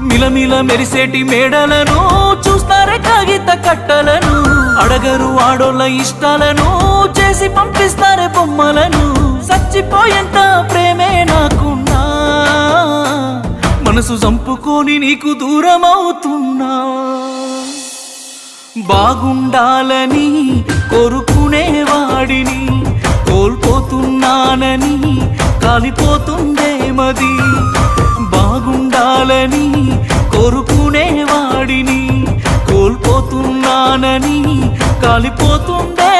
మిలమిల మెరిసేటి మేడలను చూస్తారే కాగిత కట్టలను అడగరు ఆడోళ్ళ ఇష్టాలను చేసి పంపిస్తారే బొమ్మలను చచ్చిపోయేంత ప్రేమే నాకున్నా మనసు చంపుకొని నీకు దూరమవుతున్నా బాగుండాలని కోరుకునేవాడిని కోల్పోతున్నానని కాలిపోతుందే మది బాగుండాలని కోరుకునేవాడిని కోల్పోతున్నానని కాలిపోతుందే